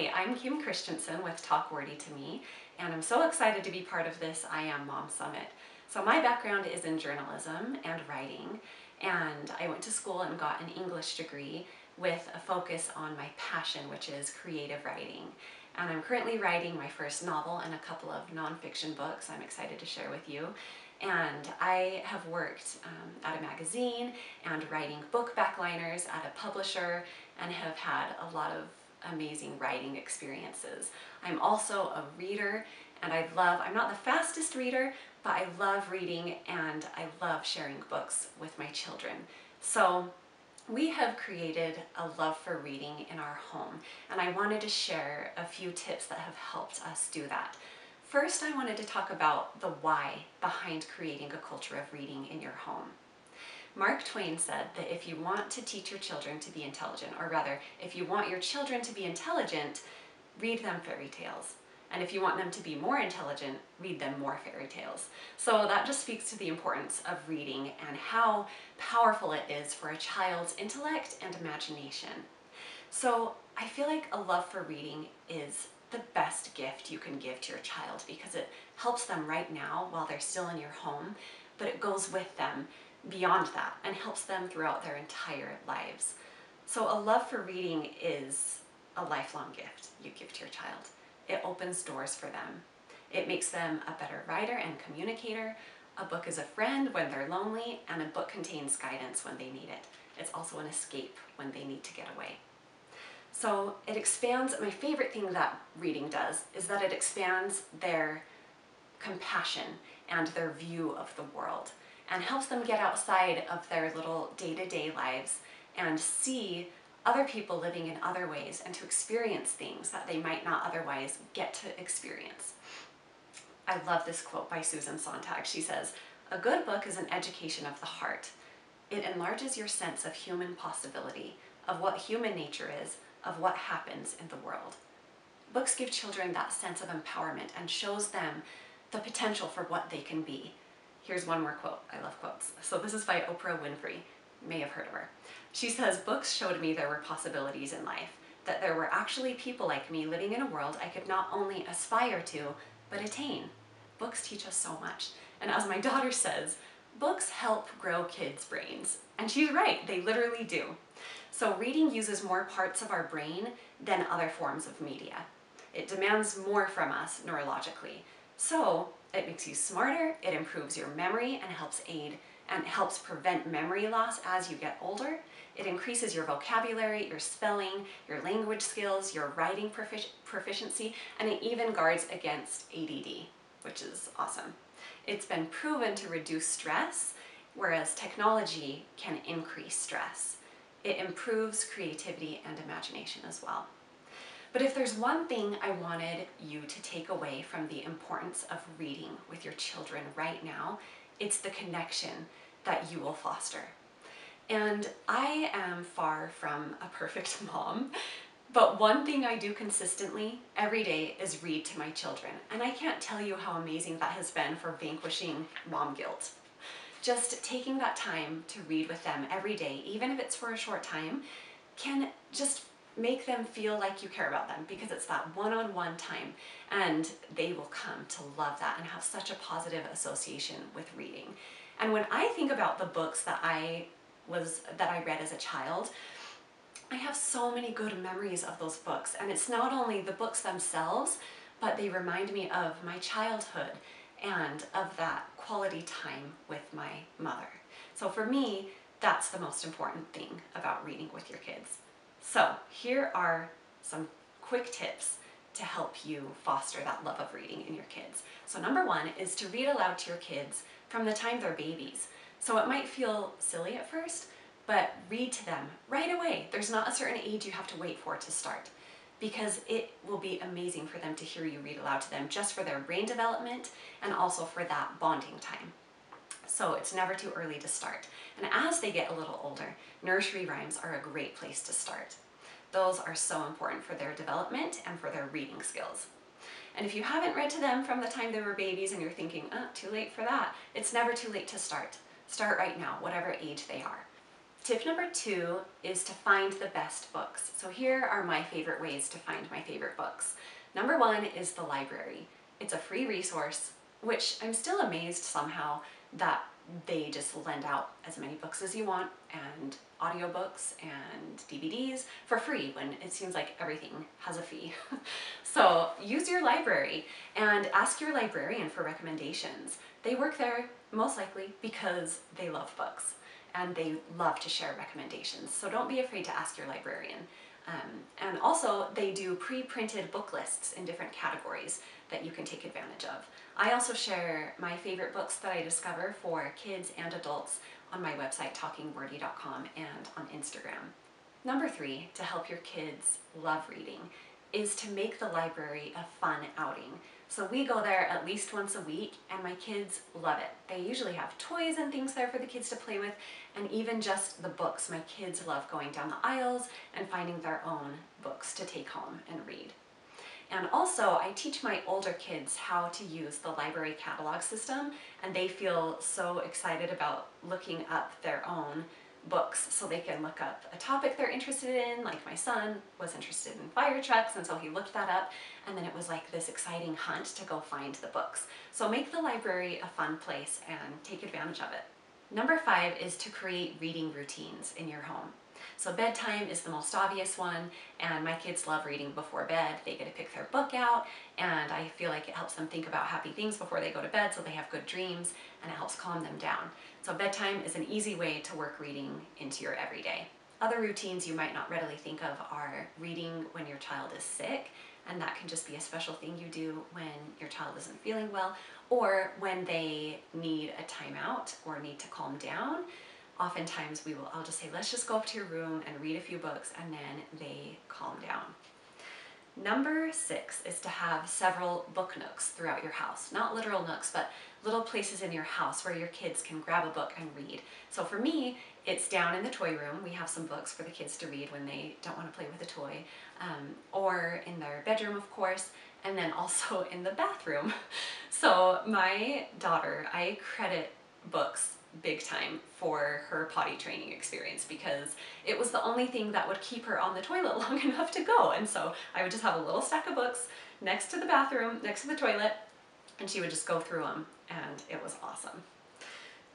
Hi, I'm Kim Christenson with Talk Wordy to Me, and I'm so excited to be part of this I Am Mom Summit. So my background is in journalism and writing, and I went to school and got an English degree with a focus on my passion, which is creative writing. And I'm currently writing my first novel and a couple of nonfiction books I'm excited to share with you. And I have worked at a magazine and writing book backliners at a publisher and have had a lot of amazing writing experiences. I'm also a reader, and I'm not the fastest reader, but I love reading and I love sharing books with my children. So we have created a love for reading in our home, and I wanted to share a few tips that have helped us do that. First, I wanted to talk about the why behind creating a culture of reading in your home. Mark Twain said that if you want to teach your children to be intelligent, or rather, if you want your children to be intelligent, read them fairy tales. And if you want them to be more intelligent, read them more fairy tales. So that just speaks to the importance of reading and how powerful it is for a child's intellect and imagination. So I feel like a love for reading is the best gift you can give to your child because it helps them right now while they're still in your home, but it goes with them beyond that and helps them throughout their entire lives. So a love for reading is a lifelong gift you give to your child. It opens doors for them. It makes them a better writer and communicator. A book is a friend when they're lonely, and a book contains guidance when they need it. It's also an escape when they need to get away. So it expands, my favorite thing that reading does is that it expands their compassion and their view of the world and helps them get outside of their little day-to-day lives and see other people living in other ways and to experience things that they might not otherwise get to experience. I love this quote by Susan Sontag. She says, "A good book is an education of the heart. It enlarges your sense of human possibility, of what human nature is, of what happens in the world." Books give children that sense of empowerment and shows them the potential for what they can be. Here's one more quote. I love quotes. So this is by Oprah Winfrey. You may have heard of her. She says, "Books showed me there were possibilities in life, that there were actually people like me living in a world I could not only aspire to, but attain." Books teach us so much. And as my daughter says, books help grow kids' brains. And she's right, they literally do. So reading uses more parts of our brain than other forms of media. It demands more from us neurologically. So it makes you smarter, it improves your memory and helps prevent memory loss as you get older. It increases your vocabulary, your spelling, your language skills, your writing proficiency, and it even guards against ADD, which is awesome. It's been proven to reduce stress, whereas technology can increase stress. It improves creativity and imagination as well. But if there's one thing I wanted you to take away from the importance of reading with your children right now, it's the connection that you will foster. And I am far from a perfect mom, but one thing I do consistently every day is read to my children. And I can't tell you how amazing that has been for vanquishing mom guilt. Just taking that time to read with them every day, even if it's for a short time, can just make them feel like you care about them because it's that one-on-one time, and they will come to love that and have such a positive association with reading. And when I think about the books that I read as a child, I have so many good memories of those books, and it's not only the books themselves, but they remind me of my childhood and of that quality time with my mother. So for me, that's the most important thing about reading with your kids. So here are some quick tips to help you foster that love of reading in your kids. So number one is to read aloud to your kids from the time they're babies. So it might feel silly at first, but read to them right away. There's not a certain age you have to wait for to start, because it will be amazing for them to hear you read aloud to them just for their brain development and also for that bonding time. So it's never too early to start. And as they get a little older, nursery rhymes are a great place to start. Those are so important for their development and for their reading skills. And if you haven't read to them from the time they were babies and you're thinking, oh, too late for that, it's never too late to start. Start right now, whatever age they are. Tip number 2 is to find the best books. So here are my favorite ways to find my favorite books. Number 1 is the library. It's a free resource, which I'm still amazed somehow that they just lend out as many books as you want, and audiobooks and DVDs for free when it seems like everything has a fee. So use your library and ask your librarian for recommendations. They work there most likely because they love books and they love to share recommendations. So don't be afraid to ask your librarian. And also they do pre-printed book lists in different categories that you can take advantage of. I also share my favorite books that I discover for kids and adults on my website, talkingwordy.com, and on Instagram. Number 3, to help your kids love reading, is to make the library a fun outing. So we go there at least once a week and my kids love it. They usually have toys and things there for the kids to play with, and even just the books. My kids love going down the aisles and finding their own books to take home and read. And also, I teach my older kids how to use the library catalog system, and they feel so excited about looking up their own books so they can look up a topic they're interested in. Like my son was interested in fire trucks, and so he looked that up, and then it was like this exciting hunt to go find the books. So make the library a fun place and take advantage of it. Number 5 is to create reading routines in your home. So bedtime is the most obvious one, and my kids love reading before bed. They get to pick their book out, and I feel like it helps them think about happy things before they go to bed so they have good dreams, and it helps calm them down. So bedtime is an easy way to work reading into your everyday. Other routines you might not readily think of are reading when your child is sick, and that can just be a special thing you do when your child isn't feeling well, or when they need a timeout or need to calm down. Oftentimes I'll just say, let's just go up to your room and read a few books, and then they calm down. Number 6 is to have several book nooks throughout your house. Not literal nooks, but little places in your house where your kids can grab a book and read. So for me, it's down in the toy room. We have some books for the kids to read when they don't want to play with a toy, or in their bedroom, of course, and then also in the bathroom. So my daughter, I credit books big time for her potty training experience, because it was the only thing that would keep her on the toilet long enough to go. And so I would just have a little stack of books next to the bathroom, next to the toilet, and she would just go through them, and it was awesome.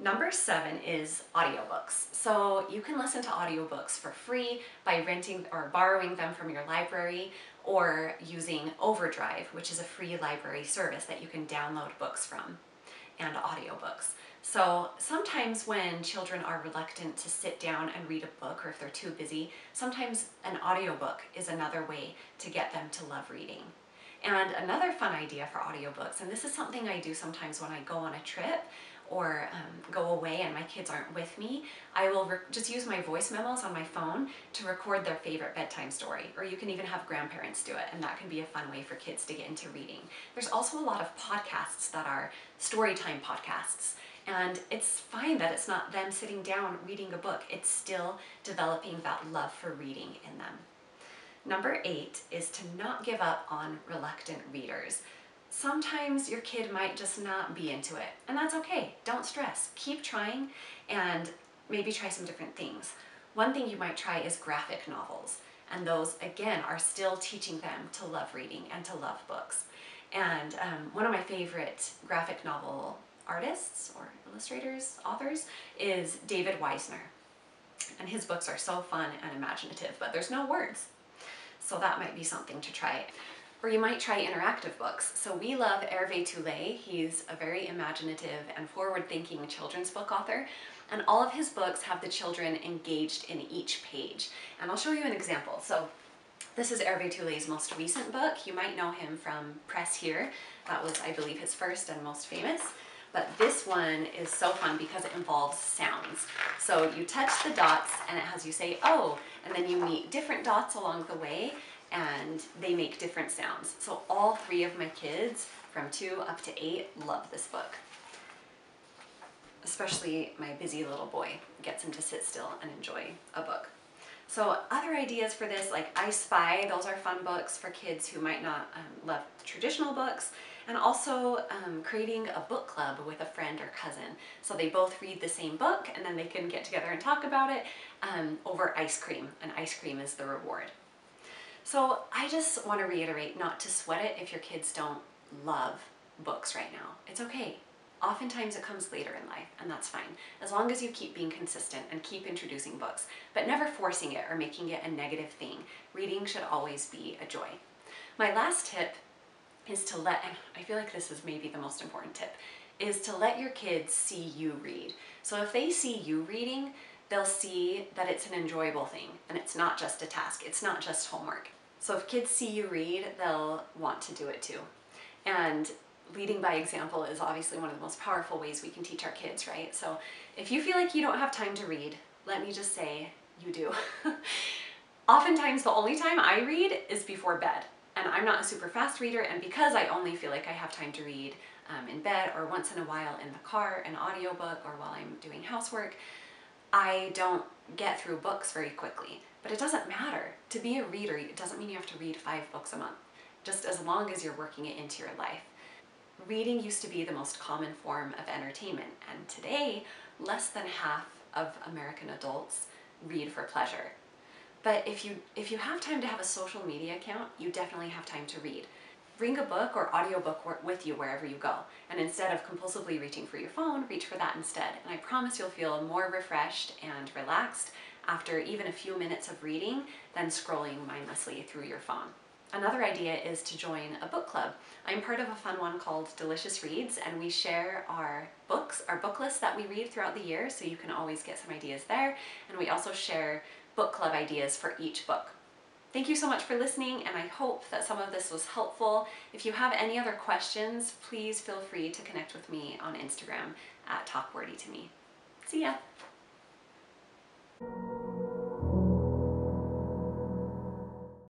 Number 7 is audiobooks. So you can listen to audiobooks for free by renting or borrowing them from your library, or using Overdrive, which is a free library service that you can download books from, and audiobooks. So sometimes when children are reluctant to sit down and read a book, or if they're too busy, sometimes an audiobook is another way to get them to love reading. And another fun idea for audiobooks, and this is something I do sometimes when I go on a trip or go away and my kids aren't with me, I will just use my voice memos on my phone to record their favorite bedtime story. Or you can even have grandparents do it, and that can be a fun way for kids to get into reading. There's also a lot of podcasts that are storytime podcasts, and it's fine that it's not them sitting down reading a book. It's still developing that love for reading in them. Number 8 is to not give up on reluctant readers. Sometimes your kid might just not be into it, and that's okay. Don't stress. Keep trying, and maybe try some different things. One thing you might try is graphic novels, and those, again, are still teaching them to love reading and to love books. And one of my favorite graphic novel artists or illustrators, authors, is David Weisner. And his books are so fun and imaginative, but there's no words. So that might be something to try. Or you might try interactive books. So we love Hervé Toulet. He's a very imaginative and forward-thinking children's book author, and all of his books have the children engaged in each page. And I'll show you an example. So this is Hervé Toulet's most recent book. You might know him from Press Here. That was, I believe, his first and most famous. But this one is so fun because it involves sounds. So you touch the dots and it has you say, oh, and then you meet different dots along the way, and they make different sounds. So all 3 of my kids, from 2 up to 8, love this book. Especially my busy little boy gets him to sit still and enjoy a book. So other ideas for this, like I Spy, those are fun books for kids who might not love traditional books. And also creating a book club with a friend or cousin. So they both read the same book and then they can get together and talk about it over ice cream. And ice cream is the reward. So I just want to reiterate not to sweat it if your kids don't love books right now. It's okay. Oftentimes it comes later in life, and that's fine, as long as you keep being consistent and keep introducing books, but never forcing it or making it a negative thing. Reading should always be a joy. My last tip is to let, and I feel like this is maybe the most important tip, is to let your kids see you read. So if they see you reading, they'll see that it's an enjoyable thing, and it's not just a task, it's not just homework. So if kids see you read, they'll want to do it too. And leading by example is obviously one of the most powerful ways we can teach our kids, right? So if you feel like you don't have time to read, let me just say, you do. Oftentimes the only time I read is before bed. And I'm not a super fast reader, and because I only feel like I have time to read in bed or once in a while in the car, an audiobook, or while I'm doing housework, I don't get through books very quickly. But it doesn't matter. To be a reader, it doesn't mean you have to read 5 books a month, just as long as you're working it into your life. Reading used to be the most common form of entertainment, and today, less than half of American adults read for pleasure. But if you have time to have a social media account, you definitely have time to read. Bring a book or audiobook with you wherever you go. And instead of compulsively reaching for your phone, reach for that instead. And I promise you'll feel more refreshed and relaxed after even a few minutes of reading than scrolling mindlessly through your phone. Another idea is to join a book club. I'm part of a fun one called Delicious Reads, and we share our books, our book lists that we read throughout the year, so you can always get some ideas there. And we also share book club ideas for each book. Thank you so much for listening, and I hope that some of this was helpful. If you have any other questions, please feel free to connect with me on Instagram at Talk Wordy to me. See ya!